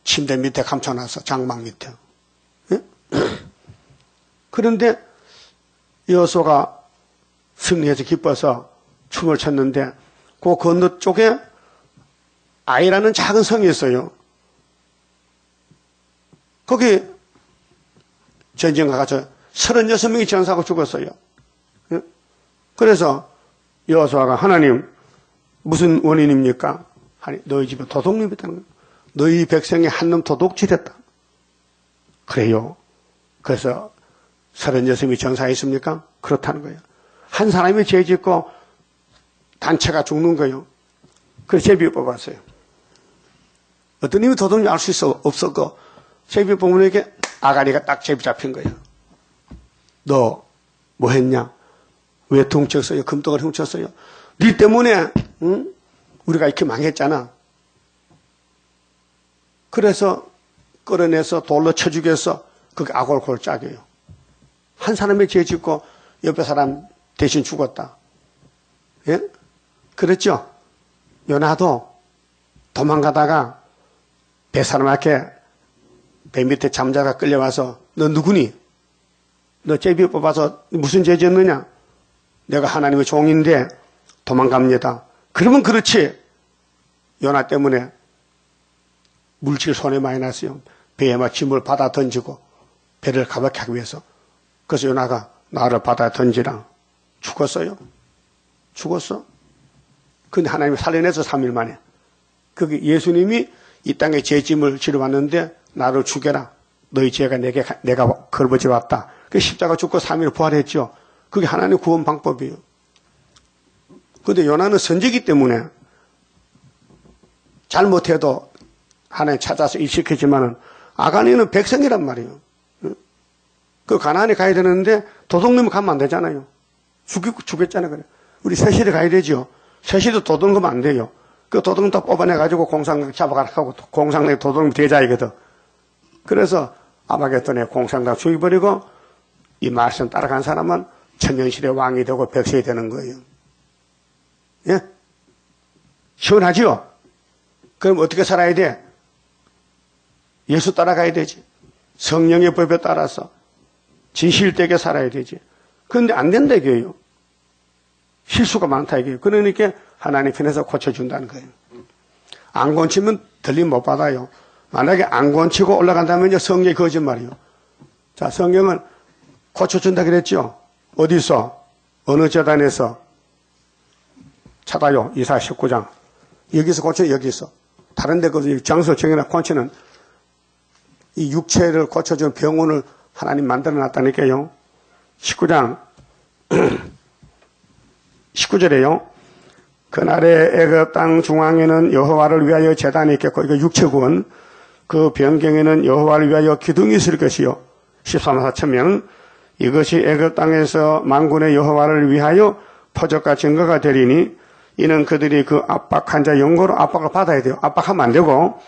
침대 밑에 감춰놨어. 장막 밑에. 예? 그런데 여호수아가 승리해서 기뻐서 춤을 췄는데 그 건너 쪽에 아이라는 작은 성이 있어요. 거기 전쟁 가서 36명이 전사하고 죽었어요. 그래서 여호수아가 하나님 무슨 원인입니까? 너희 집에 도둑놈이 있다는 거예요. 너희 백성이 한 놈 도둑질했다. 그래요. 그래서 36명이 전사했습니까? 그렇다는 거예요. 한 사람이 죄 짓고 단체가 죽는 거예요. 그래서 제비 뽑았어요. 어떤 놈이 도둑인지 알 수 없었고, 제비 뽑으니까 아가리가 딱 제비 잡힌 거예요. 너 뭐 했냐? 왜 훔쳤어요? 금덩어리 훔쳤어요? 네 때문에 응? 우리가 이렇게 망했잖아. 그래서 끌어내서 돌로 쳐 죽여서 그게 아골골 짝이에요. 한 사람이 죄 짓고 옆에 사람 대신 죽었다. 예? 그랬죠? 요나도 도망가다가 배 사람한테 배 밑에 잠자가 끌려와서 너 누구니? 너 제비 뽑아서 무슨 죄 지었느냐? 내가 하나님의 종인데 도망갑니다. 그러면 그렇지. 요나 때문에 물질 손해 많이 났어요. 배에 막 짐을 받아 던지고 배를 가볍게 하기 위해서. 그래서 요나가 나를 받아 던지라. 죽었어요. 죽었어. 근데 하나님이 살려내서 3일 만에. 그게 예수님이 이 땅에 죄짐을 지러 왔는데 나를 죽여라. 너희 죄가 내가 걸어지러 왔다. 그 십자가 죽고 3일 부활했죠. 그게 하나님의 구원 방법이에요. 그런데 요나는 선지기 때문에 잘못해도 하나님 찾아서 일시켰지만은 아가니는 백성이란 말이에요. 그 가나안에 가야 되는데 도둑놈이 가면 안 되잖아요. 죽였잖아요. 그래. 우리 세실에 가야 되죠. 세실도 도둑 가면 안 돼요. 그 도둑 다 뽑아내가지고 공산당 잡아가라 하고 공산당에 도둑 대자이거든. 그래서 아마겟돈에 공산당 죽여버리고 이 말씀 따라간 사람은 천년실의 왕이 되고 백성이 되는 거예요. 예? 시원하죠? 그럼 어떻게 살아야 돼? 예수 따라가야 되지. 성령의 법에 따라서 진실되게 살아야 되지. 그런데 안 된다 이게요. 실수가 많다 이게요. 그러니까 하나님 편에서 고쳐준다는 거예요. 안 고치면 들림 못 받아요. 만약에 안 고치고 올라간다면요, 성령이 거짓말이요. 자, 성경은 고쳐준다 그랬죠? 어디서? 어느 재단에서? 찾아요. 이사 19장. 여기서 고쳐, 여기서. 다른 데 그 장소 정해나 고치는 이 육체를 고쳐주는 병원을 하나님 만들어 놨다니까요. 19장 19절에요. 그날에 애굽 땅 중앙에는 여호와를 위하여 제단이 있겠고, 이거 육체군. 그 변경에는 여호와를 위하여 기둥이 있을 것이요. 14만 4천 명. 이것이 애굽 땅에서 만군의 여호와를 위하여 표적과 증거가 되리니, 이는 그들이 그 압박한 자 영고로 압박을 받아야 돼요. 압박하면 안 되고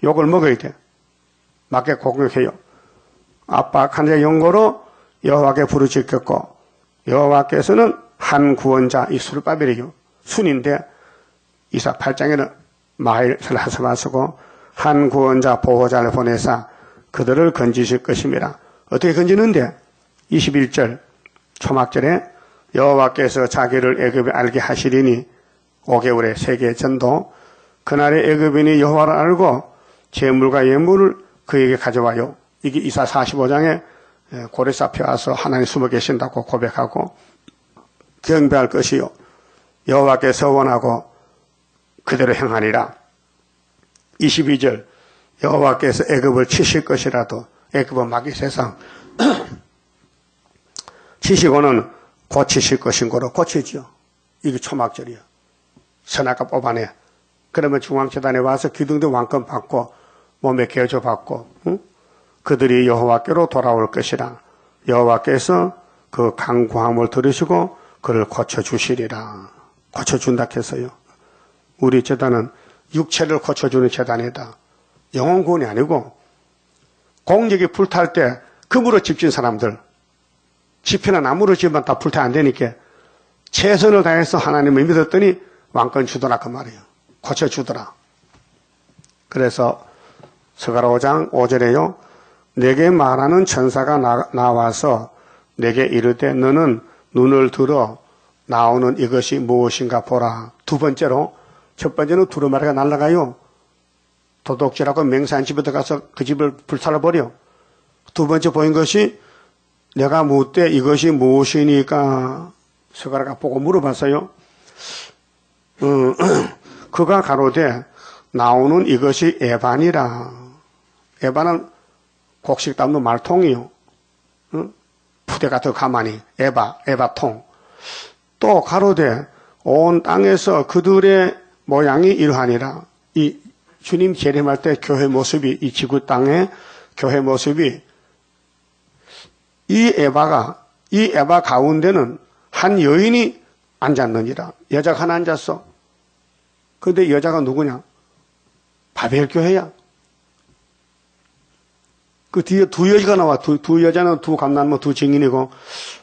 욕을 먹어야 돼. 맞게 공격해요. 압박한 자 영고로 여호와께 부르짖겠고, 여호와께서는 한 구원자, 이 수르바벨이요. 순인데 이사 8장에는 마일을 하사마쓰고 한 구원자 보호자를 보내사 그들을 건지실 것입니다. 어떻게 건지는데? 21절 초막절에 여호와께서 자기를 애굽에 알게 하시리니 5개월의 세계 전도. 그날에 애굽인이 여호와를 알고 재물과 예물을 그에게 가져와요. 이게 이사 45장에 고레스 앞에 와서 하나님 숨어 계신다고 고백하고 경배할 것이요. 여호와께 서원하고 그대로 행하리라. 22절 여호와께서 애굽을 치실 것이라도, 애굽은 마귀 세상 치시고는 고치실 것인 거로 고치죠. 이게 초막절이야. 선악과 뽑아내. 그러면 중앙재단에 와서 기둥도 왕권 받고 몸에 개조 받고, 응? 그들이 여호와께로 돌아올 것이라. 여호와께서 그 간구함을 들으시고 그를 고쳐주시리라. 고쳐준다 했어요. 우리 재단은 육체를 고쳐주는 재단이다. 영혼 구원이 아니고, 공력이 불탈 때 금으로 집진 사람들, 지피나 나무로 지으면 다 불타 안 되니까 최선을 다해서 하나님을 믿었더니 왕권 주더라 그 말이에요. 고쳐주더라. 그래서 스가랴 5장 5절에요. 내게 말하는 천사가 나와서 내게 이르되 너는 눈을 들어 나오는 이것이 무엇인가 보라. 두 번째로, 첫 번째는 두루마리가 날아가요. 도둑질하고 맹세한 집에 들어가서 그 집을 불살라버려. 두 번째 보인 것이 내가 묻되 이것이 무엇이니까 스가랴가 보고 물어봤어요. 그가 가로되 나오는 이것이 에반이라. 에반은 곡식 담는 말통이요. 푸대가 더 가만히 에바통. 또 가로되 온 땅에서 그들의 모양이 이러하니라. 이 주님 재림할 때 교회 모습이, 이 지구 땅의 교회 모습이, 이 에바 가운데는 한 여인이 앉았느니라. 여자가 하나 앉았어. 그런데 여자가 누구냐? 바벨교회야. 그 뒤에 두 여자가 나와. 두 여자는 두 감남모, 두 증인이고,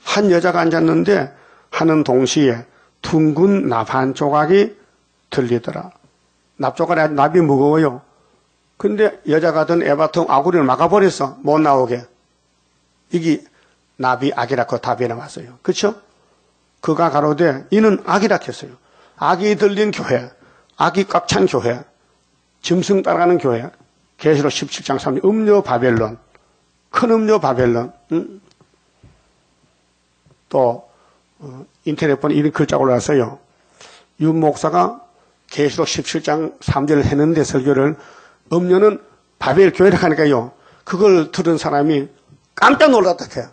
한 여자가 앉았는데, 하는 동시에 둥근 납 한 조각이 들리더라. 납조각이 납이 무거워요. 근데 여자가 든 에바통 아구리를 막아버렸어. 못 나오게. 이게 납이 악이라고 답이 나왔어요. 그쵸? 그가 가로되 이는 악이라 했어요. 악이 들린 교회, 악이 꽉 찬 교회, 짐승 따라가는 교회. 계시록 17장 3절 음료 바벨론, 큰 음료 바벨론. 또 인터넷 보니 이런 글자가 올라왔어요. 윤 목사가 계시록 17장 3절을 했는데 설교를 음료는 바벨 교회라 하니까요. 그걸 들은 사람이 깜짝 놀랐다 해요.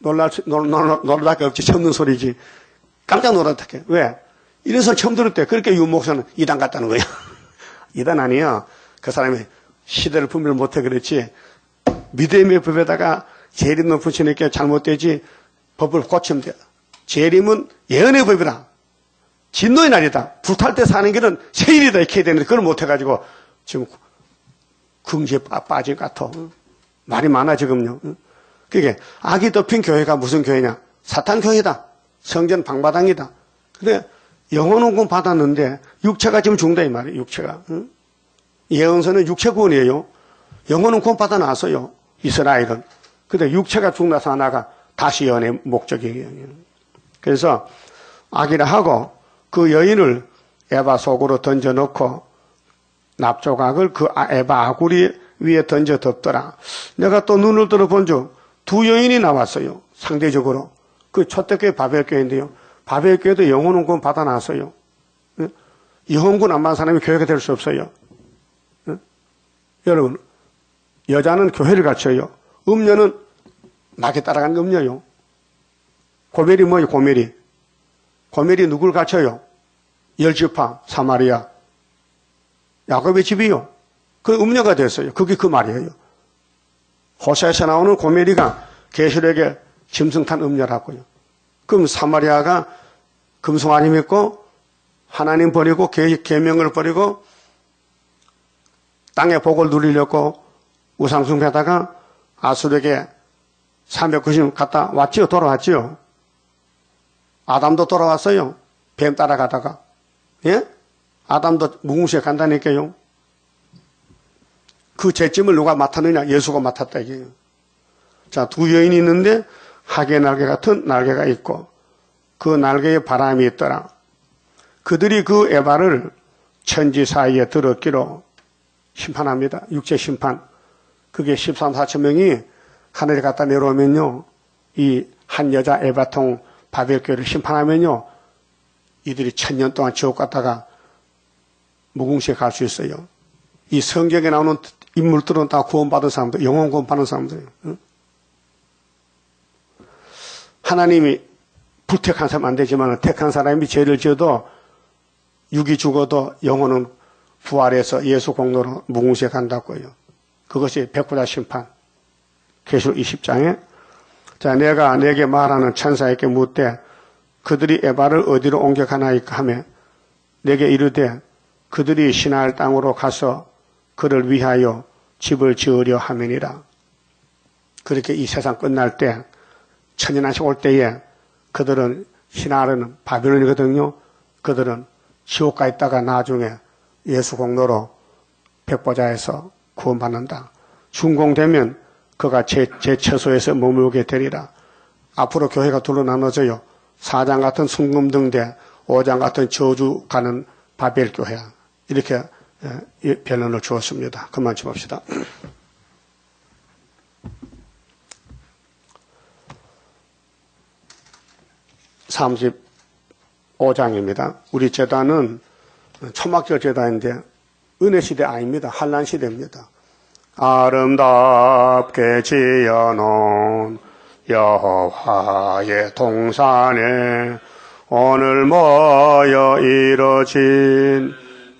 놀랄 게 없지. 처음 듣는 소리지. 깜짝 놀랐다 해요. 왜? 이런 소리 처음 들을 때 그렇게 윤 목사는 이단 같다는 거예요. 이단 아니에요. 그 사람이 시대를 분별 못해 그렇지. 믿음의 법에다가 재림 높은 신에게 잘못되지 법을 고치면 돼요. 재림은 예언의 법이라. 진노의 날이다. 불탈 때 사는 길은 세일이다. 이렇게 해야 되는데 그걸 못해가지고 지금 궁지에 빠진 것 같아. 말이 많아 지금요. 그게 악이 덮인 교회가 무슨 교회냐? 사탄 교회다. 성전 방바당이다. 근데 영혼은 구원 받았는데 육체가 지금 죽는다 이 말이에요. 육체가. 예언서는 육체 구원이에요. 영혼은 구원 받아 놨어요. 이스라엘은. 근데 육체가 죽나서 하나가 다시 예언의 목적이에요. 그래서 악이라 하고 그 여인을 에바 속으로 던져놓고 납조각을 그 에바 아구리 위에 던져 덮더라. 내가 또 눈을 들어본 중 두 여인이 나왔어요. 상대적으로. 그 초대교회 바벨교회인데요. 바벨교회도 영혼은 구원 받아놨어요. 영혼군 안 받은 사람이 교회가 될 수 없어요. 여러분, 여자는 교회를 갖춰요. 음녀는 낙에 따라가는 게 음녀요. 고멜이 뭐예요, 고멜이? 고멜이 누굴 갖춰요? 열지파, 사마리아. 야곱의 집이요. 그 음녀가 됐어요. 그게 그 말이에요. 호세에서 나오는 고멜이가 계시록에 짐승 탄 음녀라고요. 그럼 사마리아가 금송 안 믿고 하나님 버리고 계명을 버리고 땅의 복을 누리려고 우상숭배하다가 아수르에게 390년 갔다 왔지요? 돌아왔지요? 아담도 돌아왔어요. 뱀 따라가다가. 예? 아담도 무궁시에 간다니까요. 그 죄짐을 누가 맡았느냐? 예수가 맡았다 이게요. 자, 두 여인이 있는데 하계 날개 같은 날개가 있고 그 날개에 바람이 있더라. 그들이 그 에바를 천지 사이에 들었기로 심판합니다. 육체 심판. 그게 13, 14천 명이 하늘에 갖다 내려오면요. 이 한 여자 에바통 바벨교회를 심판하면요. 이들이 1000년 동안 지옥 갔다가 무궁시에 갈 수 있어요. 이 성경에 나오는 인물들은 다 구원받은 사람들, 영혼 구원받은 사람들이에요. 응? 하나님이 불택한 사람 안 되지만 택한 사람이 죄를 지어도 육이 죽어도 영혼은 부활해서 예수 공로로 무궁시에 간다고요. 그것이 백보자 심판. 계시록 20장에 자, 내가 내게 말하는 천사에게 묻되 그들이 에바를 어디로 옮겨가나이까 하며 내게 이르되 그들이 시나을 땅으로 가서 그를 위하여 집을 지으려 하면이라. 그렇게 이 세상 끝날 때 천년한식 올 때에 그들은 시나을은 바빌론이거든요. 그들은 지옥 가 있다가 나중에 예수 공로로 백보자에서 구원받는다. 준공되면 그가 제 처소에서 머물게 되리라. 앞으로 교회가 둘로 나눠져요. 4장 같은 순금등대, 5장 같은 저주 가는 바벨교회. 이렇게 변론을 주었습니다. 그만 좀 봅시다. 35장입니다. 우리 제단은 초막절 제단인데 은혜시대 아닙니다. 환란시대입니다. 아름답게 지어놓은 여호와의 동산에 오늘 모여 이뤄진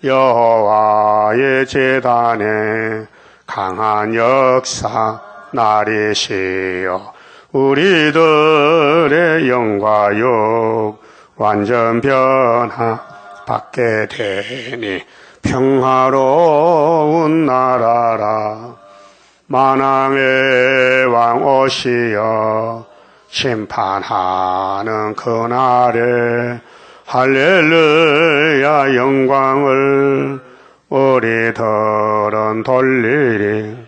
여호와의 제단에 강한 역사 나리시여 우리들의 영과 육 완전 변화 받게 되니 평화로운 나라라. 만왕의 왕 오시어 심판하는 그날에 할렐루야 영광을 우리들은 돌리리.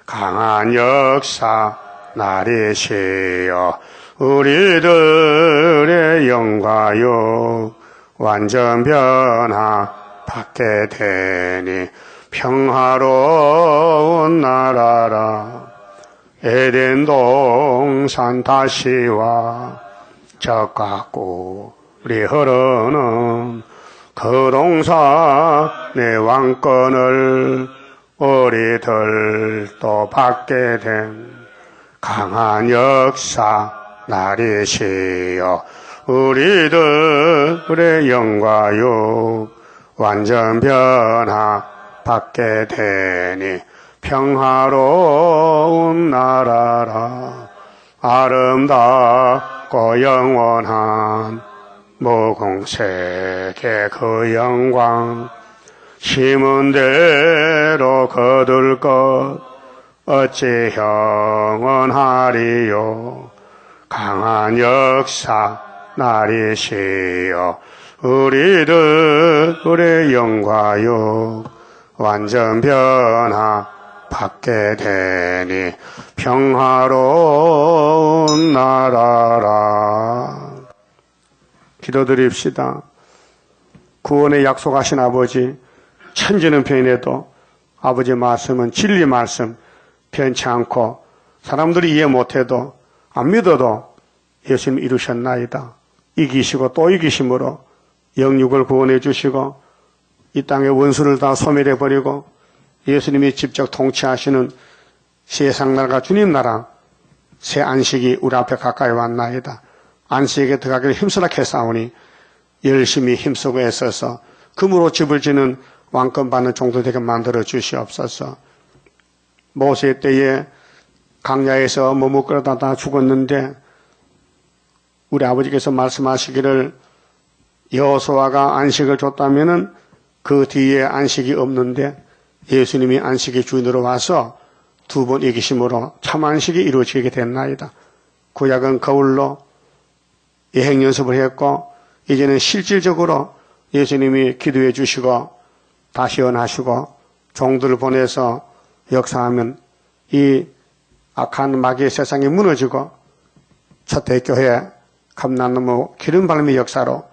강한 역사 나리시여 우리들의 영과 육 완전 변화 받게 되니 평화로운 나라라. 에덴 동산 다시와 적과 꿀이 흐르는 그 동산의 왕권을 우리들도 받게 된 강한 역사 나리시여 우리들의 영과 육 완전 변화 받게 되니 평화로운 나라라. 아름답고 영원한 무공색의 그 영광 심은 대로 거둘 것 어찌 영원하리요. 강한 역사 나리시여 우리들의 영과 육 완전 변화 받게 되니 평화로운 나라라. 기도드립시다. 구원의 약속하신 아버지, 천지는 변해도 아버지 말씀은 진리 말씀 변치 않고 사람들이 이해 못해도 안 믿어도 예수님 이루셨나이다. 이기시고 또 이기심으로 영육을 구원해 주시고 이 땅의 원수를 다 소멸해버리고 예수님이 직접 통치하시는 세상 나라가 주님 나라 새 안식이 우리 앞에 가까이 왔나이다. 안식에 들어가기를 힘쓰라 했사오니 열심히 힘쓰고 애써서 금으로 집을 지는 왕권 받는 종도 되게 만들어 주시옵소서. 모세 때에 강야에서 머뭇거리다 다 죽었는데 우리 아버지께서 말씀하시기를 여호수아가 안식을 줬다면은 그 뒤에 안식이 없는데 예수님이 안식의 주인으로 와서 두 번 이기심으로 참 안식이 이루어지게 됐나이다. 구약은 거울로 예행 연습을 했고 이제는 실질적으로 예수님이 기도해 주시고 다시 연하시고 종들을 보내서 역사하면 이 악한 마귀의 세상이 무너지고 초대교회 감람나무 기름바람의 역사로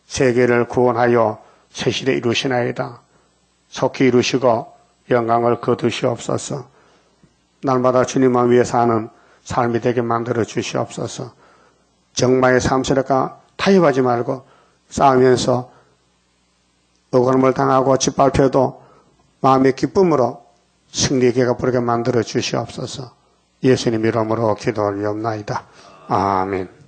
세계를 구원하여 새시대 이루시나이다. 속히 이루시고 영광을 거두시옵소서. 날마다 주님만 위해 사는 삶이 되게 만들어 주시옵소서. 정마의 삶스럽게 타협하지 말고 싸우면서 억울함을 당하고 짓밟혀도 마음의 기쁨으로 승리의 기회가 부르게 만들어 주시옵소서. 예수님 이름으로 기도 올리옵나이다. 아멘.